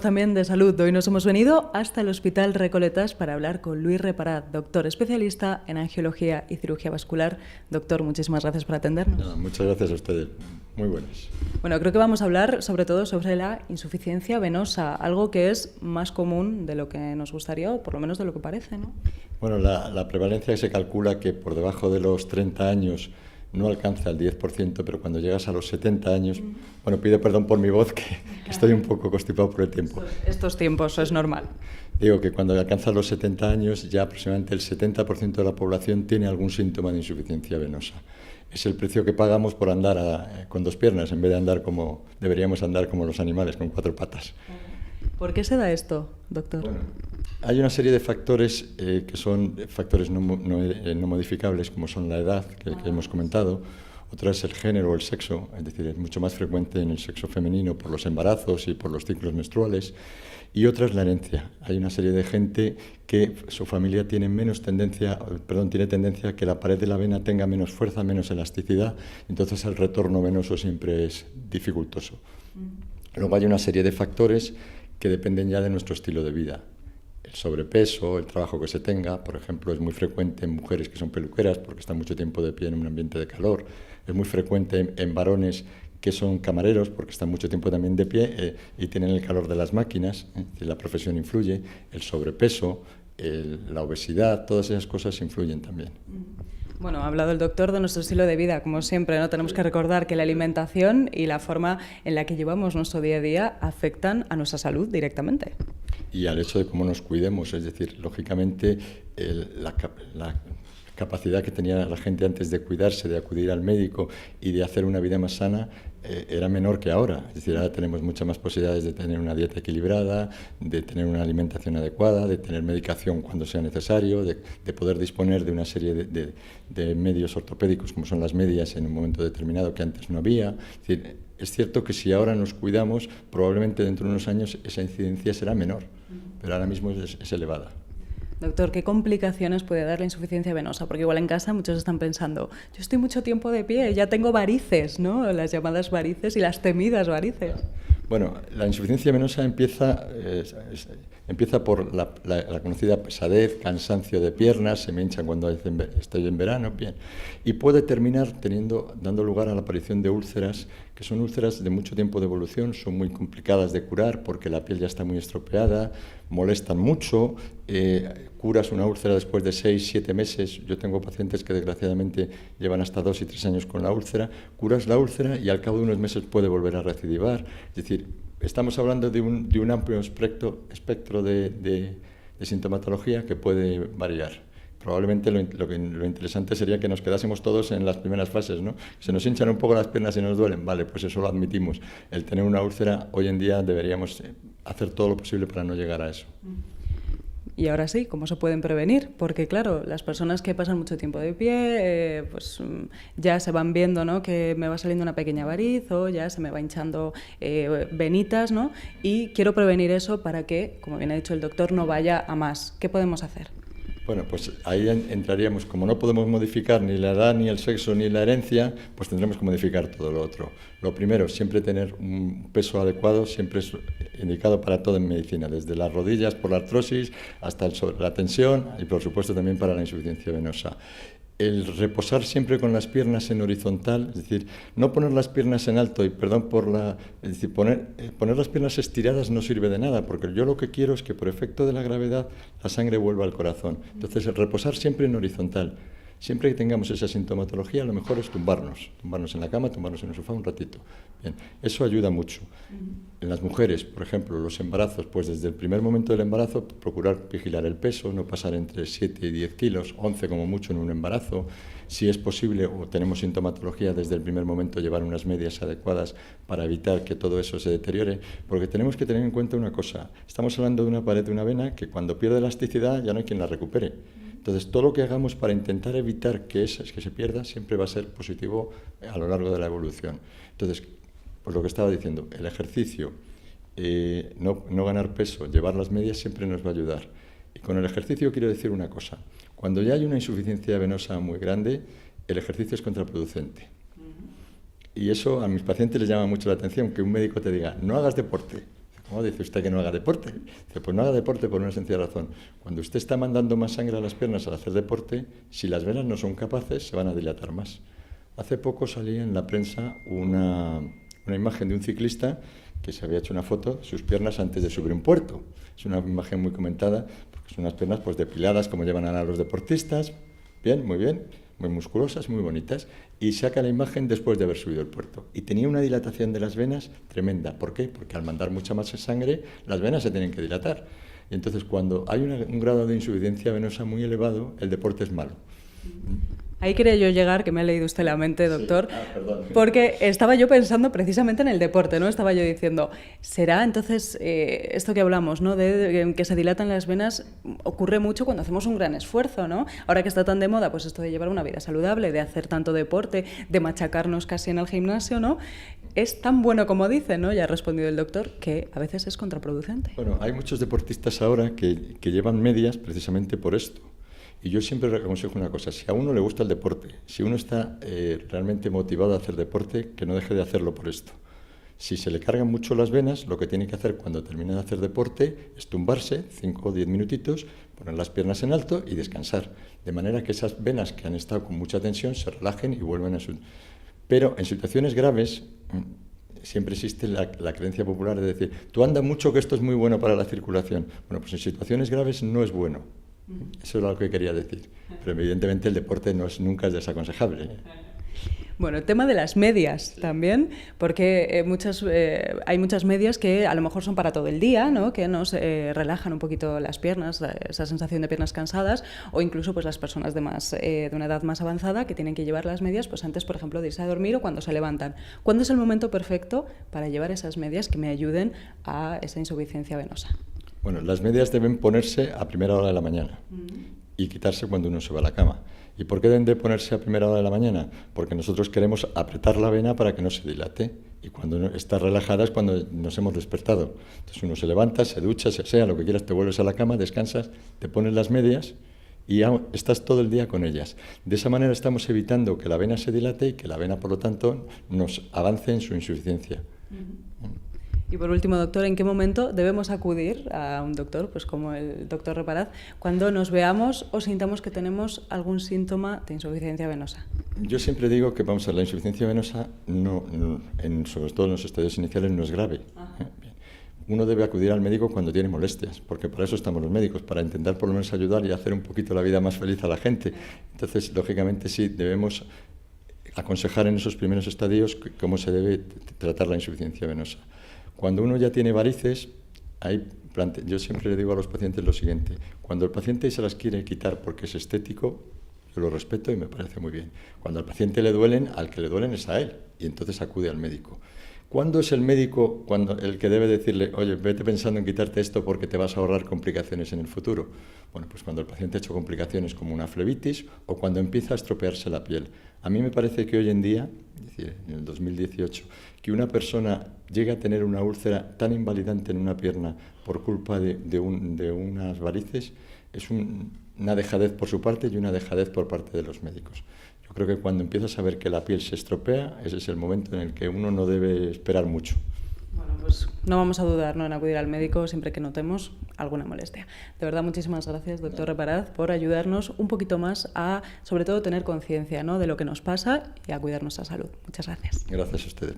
También de salud. Hoy nos hemos venido hasta el Hospital Recoletas para hablar con Luis Reparat, doctor especialista en angiología y cirugía vascular. Doctor, muchísimas gracias por atendernos. No, muchas gracias a ustedes. Muy buenas. Bueno, creo que vamos a hablar sobre todo sobre la insuficiencia venosa, algo que es más común de lo que nos gustaría, o por lo menos de lo que parece, ¿no? Bueno, la prevalencia se calcula que por debajo de los 30 años no alcanza el 10%, pero cuando llegas a los 70 años, bueno, pido perdón por mi voz, que estoy un poco constipado por el tiempo. Estos tiempos es normal. Digo que cuando alcanzas los 70 años, ya aproximadamente el 70% de la población tiene algún síntoma de insuficiencia venosa. Es el precio que pagamos por andar con dos piernas, en vez de andar como deberíamos andar como los animales, con cuatro patas. ¿Por qué se da esto, doctor? Bueno, hay una serie de factores que son factores no modificables, como son la edad, que hemos comentado. Otra es el género o el sexo, es decir, es mucho más frecuente en el sexo femenino por los embarazos y por los ciclos menstruales. Y otra es la herencia. Hay una serie de gente que su familia tiene tendencia a que la pared de la vena tenga menos fuerza, menos elasticidad, entonces el retorno venoso siempre es dificultoso. Luego hay una serie de factores que dependen ya de nuestro estilo de vida. El sobrepeso, el trabajo que se tenga, por ejemplo, es muy frecuente en mujeres que son peluqueras porque están mucho tiempo de pie en un ambiente de calor. Es muy frecuente en varones que son camareros porque están mucho tiempo también de pie y tienen el calor de las máquinas. La profesión influye, el sobrepeso, la obesidad, todas esas cosas influyen también. Bueno, ha hablado el doctor de nuestro estilo de vida, como siempre, ¿no? Tenemos que recordar que la alimentación y la forma en la que llevamos nuestro día a día afectan a nuestra salud directamente. Y al hecho de cómo nos cuidemos, es decir, lógicamente la capacidad que tenía la gente antes de cuidarse, de acudir al médico y de hacer una vida más sana, era menor que ahora. Es decir, ahora tenemos muchas más posibilidades de tener una dieta equilibrada, de tener una alimentación adecuada, de tener medicación cuando sea necesario, de poder disponer de una serie de medios ortopédicos como son las medias en un momento determinado que antes no había. Es decir, es cierto que si ahora nos cuidamos, probablemente dentro de unos años esa incidencia será menor, pero ahora mismo es elevada. Doctor, ¿qué complicaciones puede dar la insuficiencia venosa? Porque igual en casa muchos están pensando, yo estoy mucho tiempo de pie, ya tengo varices, ¿no? Las llamadas varices y las temidas varices. Bueno, la insuficiencia venosa empieza por la conocida pesadez, cansancio de piernas, se me hinchan cuando estoy en verano, bien, y puede terminar dando lugar a la aparición de úlceras, que son úlceras de mucho tiempo de evolución, son muy complicadas de curar porque la piel ya está muy estropeada, molestan mucho, curas una úlcera después de 6-7 meses, yo tengo pacientes que desgraciadamente llevan hasta 2 y 3 años con la úlcera, curas la úlcera y al cabo de unos meses puede volver a recidivar, es decir, estamos hablando de un amplio espectro de sintomatología que puede variar. Probablemente lo interesante sería que nos quedásemos todos en las primeras fases, ¿no? Se nos hinchan un poco las piernas y nos duelen, vale, pues eso lo admitimos. El tener una úlcera, hoy en día deberíamos hacer todo lo posible para no llegar a eso. Y ahora sí, ¿cómo se pueden prevenir? Porque claro, las personas que pasan mucho tiempo de pie, pues ya se van viendo, ¿no?, que me va saliendo una pequeña variz o ya se me va hinchando venitas, ¿no? Y quiero prevenir eso para que, como bien ha dicho el doctor, no vaya a más. ¿Qué podemos hacer? Bueno, pues ahí entraríamos, como no podemos modificar ni la edad, ni el sexo, ni la herencia, pues tendremos que modificar todo lo otro. Lo primero, siempre tener un peso adecuado, siempre es indicado para todo en medicina, desde las rodillas por la artrosis hasta la tensión y por supuesto también para la insuficiencia venosa. El reposar siempre con las piernas en horizontal, es decir, no poner las piernas en alto, es decir, poner las piernas estiradas no sirve de nada, porque yo lo que quiero es que por efecto de la gravedad la sangre vuelva al corazón. Entonces, el reposar siempre en horizontal. Siempre que tengamos esa sintomatología, lo mejor es tumbarnos en la cama, tumbarnos en el sofá un ratito. Bien, eso ayuda mucho. En las mujeres, por ejemplo, los embarazos, pues desde el primer momento del embarazo, procurar vigilar el peso, no pasar entre 7 y 10 kilos, 11 como mucho en un embarazo. Si es posible o tenemos sintomatología, desde el primer momento llevar unas medias adecuadas para evitar que todo eso se deteriore, porque tenemos que tener en cuenta una cosa. Estamos hablando de una pared de una vena que cuando pierde elasticidad ya no hay quien la recupere. Entonces, todo lo que hagamos para intentar evitar que se pierda siempre va a ser positivo a lo largo de la evolución. Entonces, pues lo que estaba diciendo, el ejercicio, no ganar peso, llevar las medias siempre nos va a ayudar. Y con el ejercicio quiero decir una cosa. Cuando ya hay una insuficiencia venosa muy grande, el ejercicio es contraproducente. Y eso a mis pacientes les llama mucho la atención, que un médico te diga, no hagas deporte. ¿Cómo dice usted que no haga deporte? Dice, pues no haga deporte por una sencilla razón. Cuando usted está mandando más sangre a las piernas al hacer deporte, si las venas no son capaces, se van a dilatar más. Hace poco salía en la prensa una imagen de un ciclista que se había hecho una foto de sus piernas antes de subir un puerto. Es una imagen muy comentada, porque son unas piernas pues depiladas, como llevan a los deportistas, bien, muy musculosas, muy bonitas, y saca la imagen después de haber subido el puerto. Y tenía una dilatación de las venas tremenda. ¿Por qué? Porque al mandar mucha más sangre, las venas se tienen que dilatar. Y entonces, cuando hay un grado de insuficiencia venosa muy elevado, el deporte es malo. Ahí quería yo llegar, que me ha leído usted la mente, doctor, sí. Perdón. Porque estaba yo pensando precisamente en el deporte, ¿no? Estaba yo diciendo, ¿será entonces esto que hablamos, ¿no? De que se dilatan las venas, ocurre mucho cuando hacemos un gran esfuerzo, ¿no? Ahora que está tan de moda, pues esto de llevar una vida saludable, de hacer tanto deporte, de machacarnos casi en el gimnasio, ¿no? Es tan bueno como dice, ¿no? Ya ha respondido el doctor, que a veces es contraproducente. Bueno, hay muchos deportistas ahora que llevan medias precisamente por esto. Y yo siempre aconsejo una cosa, si a uno le gusta el deporte, si uno está realmente motivado a hacer deporte, que no deje de hacerlo por esto. Si se le cargan mucho las venas, lo que tiene que hacer cuando termine de hacer deporte es tumbarse 5 o 10 minutitos, poner las piernas en alto y descansar. De manera que esas venas que han estado con mucha tensión se relajen y vuelven a su... Pero en situaciones graves siempre existe la creencia popular de decir, tú anda mucho que esto es muy bueno para la circulación. Bueno, pues en situaciones graves no es bueno. Eso es lo que quería decir. Pero evidentemente el deporte nunca es desaconsejable. Bueno, el tema de las medias también, porque hay muchas medias que a lo mejor son para todo el día, ¿no? Que nos relajan un poquito las piernas, esa sensación de piernas cansadas, o incluso pues las personas de una edad más avanzada que tienen que llevar las medias pues antes, por ejemplo, de irse a dormir o cuando se levantan. ¿Cuándo es el momento perfecto para llevar esas medias que me ayuden a esa insuficiencia venosa? Bueno, las medias deben ponerse a primera hora de la mañana y quitarse cuando uno se va a la cama. ¿Y por qué deben de ponerse a primera hora de la mañana? Porque nosotros queremos apretar la vena para que no se dilate. Y cuando está relajada es cuando nos hemos despertado. Entonces uno se levanta, se ducha, sea lo que quieras, te vuelves a la cama, descansas, te pones las medias y ya estás todo el día con ellas. De esa manera estamos evitando que la vena se dilate y que la vena, por lo tanto, nos avance en su insuficiencia. Y por último, doctor, ¿en qué momento debemos acudir a un doctor, pues como el doctor Reparaz, cuando nos veamos o sintamos que tenemos algún síntoma de insuficiencia venosa? Yo siempre digo que, vamos a ver, la insuficiencia venosa, sobre todo en los estadios iniciales, no es grave. Bien. Uno debe acudir al médico cuando tiene molestias, porque para eso estamos los médicos, para intentar por lo menos ayudar y hacer un poquito la vida más feliz a la gente. Entonces, lógicamente, sí, debemos aconsejar en esos primeros estadios cómo se debe tratar la insuficiencia venosa. Cuando uno ya tiene varices, yo siempre le digo a los pacientes lo siguiente, cuando el paciente se las quiere quitar porque es estético, yo lo respeto y me parece muy bien. Cuando al paciente le duelen, al que le duelen es a él, y entonces acude al médico. ¿Cuándo es el médico el que debe decirle, oye, vete pensando en quitarte esto porque te vas a ahorrar complicaciones en el futuro? Bueno, pues cuando el paciente ha hecho complicaciones como una flebitis o cuando empieza a estropearse la piel. A mí me parece que hoy en día, es decir, en el 2018, que una persona llegue a tener una úlcera tan invalidante en una pierna por culpa de unas varices es una dejadez por su parte y una dejadez por parte de los médicos. Yo creo que cuando empiezas a ver que la piel se estropea, ese es el momento en el que uno no debe esperar mucho. Bueno, pues no vamos a dudar, ¿no?, en acudir al médico siempre que notemos alguna molestia. De verdad, muchísimas gracias, doctor Reparaz, por ayudarnos un poquito más a, sobre todo, tener conciencia, ¿no?, de lo que nos pasa y a cuidar nuestra salud. Muchas gracias. Gracias a ustedes.